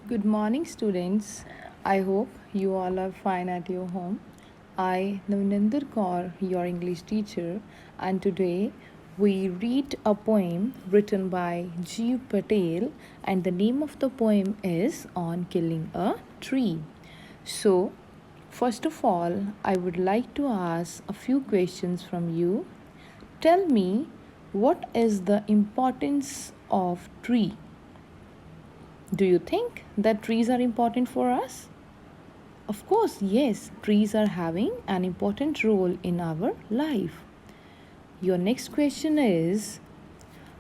Good morning, students. I hope you all are fine at your home. I, Navninder Kaur, your English teacher, and today we read a poem written by G. Patel, and the name of the poem is On Killing a Tree. So, first of all, I would like to ask a few questions from you. Tell me, what is the importance of tree? Do you think that trees are important for us? Of course, yes, trees are having an important role in our life. Your next question is,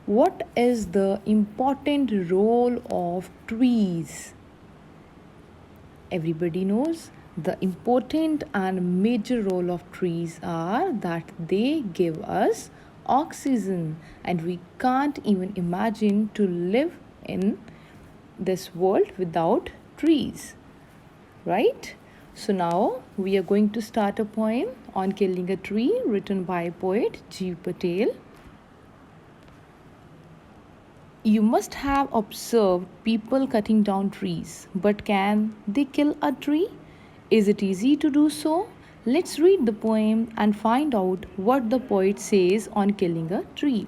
what is the important role of trees? Everybody knows the important and major role of trees are that they give us oxygen, and we can't even imagine to live in this world without trees, right? So now we are going to start a poem on killing a tree written by poet G. Patel. You must have observed people cutting down trees, but can they kill a tree? Is it easy to do so? Let's read the poem and find out what the poet says on killing a tree.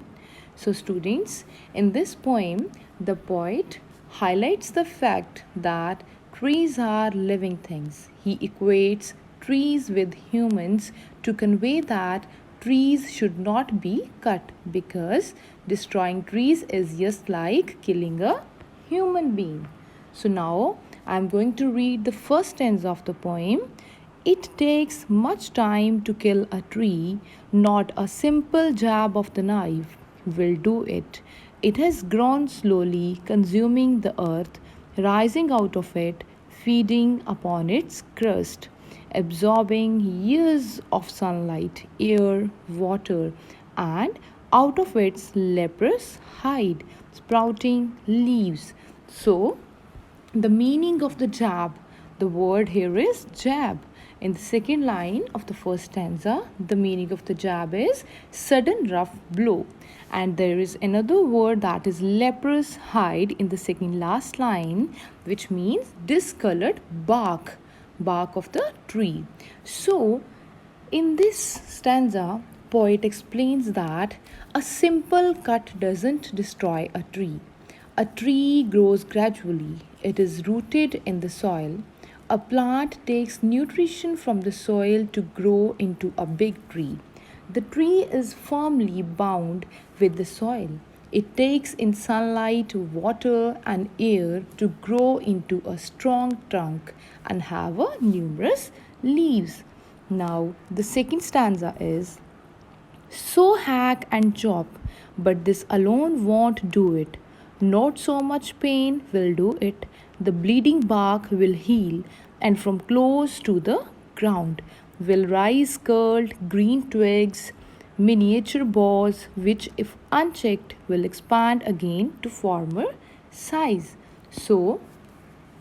So, students, in this poem, the poet highlights the fact that trees are living things. He equates trees with humans to convey that trees should not be cut because destroying trees is just like killing a human being. So now I am going to read the first stanza of the poem. It takes much time to kill a tree, not a simple jab of the knife will do it. It has grown slowly, consuming the earth, rising out of it, feeding upon its crust, absorbing years of sunlight, air, water, and out of its leprous hide, sprouting leaves. So, the meaning of the jab, the word here is jab. In the second line of the first stanza, the meaning of the jab is sudden rough blow. And there is another word that is leprous hide in the second last line, which means discolored bark of the tree. So, in this stanza, poet explains that a simple cut doesn't destroy a tree. A tree grows gradually. It is rooted in the soil. A plant takes nutrition from the soil to grow into a big tree. The tree is firmly bound with the soil. It takes in sunlight, water, and air to grow into a strong trunk and have a numerous leaves. Now, the second stanza is, so hack and chop, but this alone won't do it. Not so much pain will do it. The bleeding bark will heal, and from close to the ground will rise curled green twigs, miniature boughs, which, if unchecked, will expand again to former size. So,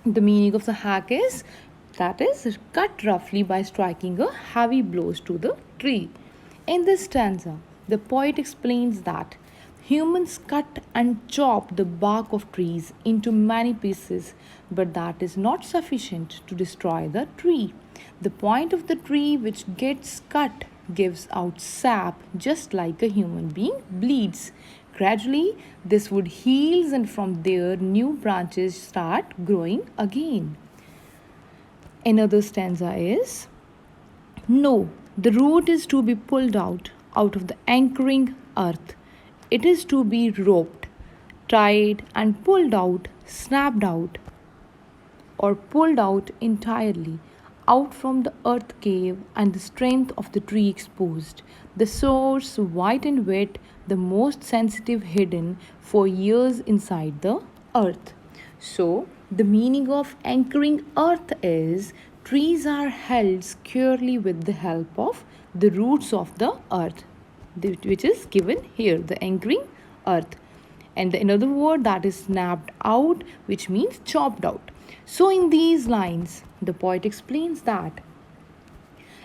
the meaning of the hack is that is cut roughly by striking a heavy blows to the tree. In this stanza, the poet explains that humans cut and chop the bark of trees into many pieces, but that is not sufficient to destroy the tree. The point of the tree which gets cut gives out sap just like a human being bleeds. Gradually, this wood heals, and from there, new branches start growing again. Another stanza is, no, the root is to be pulled out of the anchoring earth. It is to be roped, tied, and pulled out, snapped out, or pulled out entirely, out from the earth cave, and the strength of the tree exposed, the source white and wet, the most sensitive hidden for years inside the earth. So, the meaning of anchoring earth is trees are held securely with the help of the roots of the earth, which is given here, the anchoring earth. And another word that is snapped out, which means chopped out. So, in these lines, the poet explains that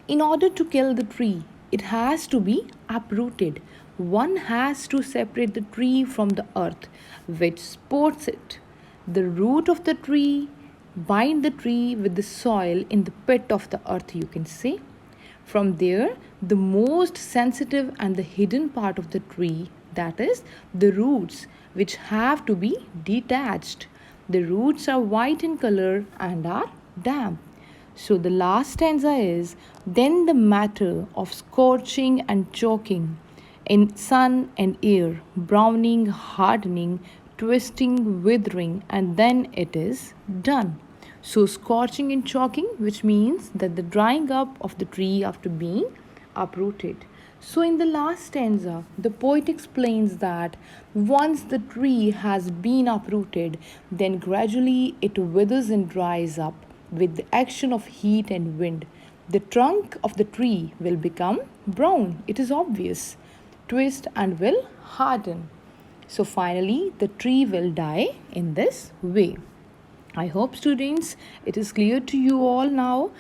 in order to kill the tree, it has to be uprooted. One has to separate the tree from the earth which supports it. The root of the tree bind the tree with the soil in the pit of the earth, you can say. From there, the most sensitive and the hidden part of the tree, that is the roots, which have to be detached. The roots are white in color and are damp. So the last stanza is, then the matter of scorching and choking in sun and air, browning, hardening, twisting, withering, and then it is done. So, scorching and choking, which means that the drying up of the tree after being uprooted. So, in the last stanza, the poet explains that once the tree has been uprooted, then gradually it withers and dries up with the action of heat and wind. The trunk of the tree will become brown, it is obvious, twist and will harden. So, finally, the tree will die in this way. I hope, students, it is clear to you all now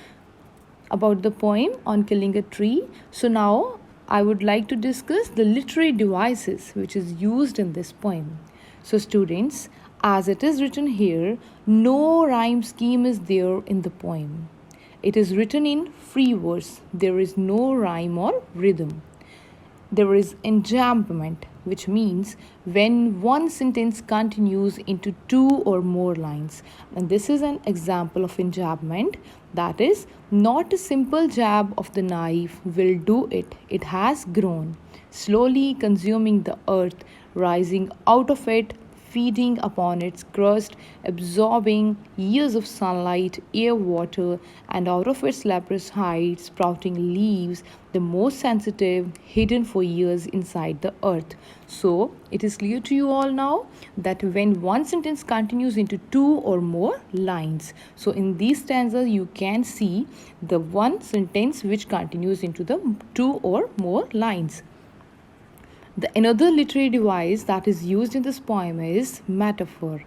about the poem on killing a tree. So now I would like to discuss the literary devices which is used in this poem. So students, as it is written here, no rhyme scheme is there in the poem. It is written in free verse. There is no rhyme or rhythm. There is enjambment, which means when one sentence continues into two or more lines. And this is an example of enjambment. That is, not a simple jab of the knife will do it. It has grown, slowly consuming the earth, rising out of it, feeding upon its crust, absorbing years of sunlight, air, water, and out of its leprous hide, sprouting leaves, the most sensitive, hidden for years inside the earth. So, it is clear to you all now that when one sentence continues into two or more lines. So, in these stanzas, you can see the one sentence which continues into the two or more lines. Another literary device that is used in this poem is metaphor,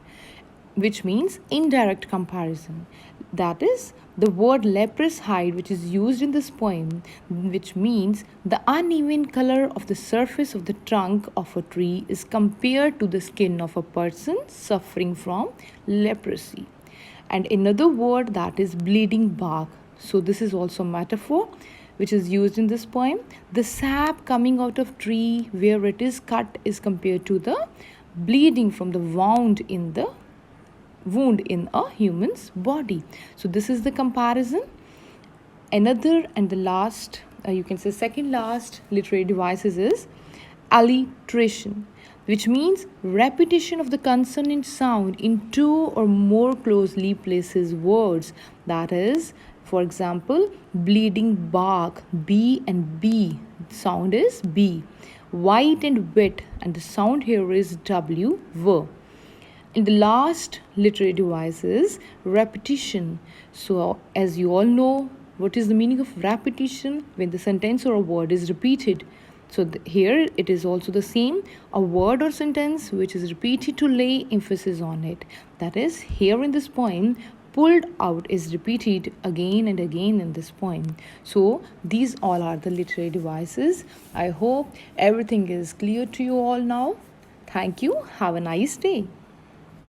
which means indirect comparison. That is, the word leprous hide, which is used in this poem, which means the uneven color of the surface of the trunk of a tree is compared to the skin of a person suffering from leprosy. And another word that is bleeding bark. So, this is also metaphor which is used in this poem. The sap coming out of tree where it is cut is compared to the bleeding from the wound in a human's body. So this is the comparison. Another and the last, you can say second last literary devices is alliteration, which means repetition of the consonant sound in two or more closely places words. That is, for example, bleeding bark, B and B, sound is B. White and wet, and the sound here is W, V. In the last literary device is repetition. So, as you all know, what is the meaning of repetition? When the sentence or a word is repeated. So here it is also the same, a word or sentence which is repeated to lay emphasis on it. That is, here in this poem, pulled out is repeated again and again in this poem. So these all are the literary devices. I hope everything is clear to you all now. Thank you. Have a nice day.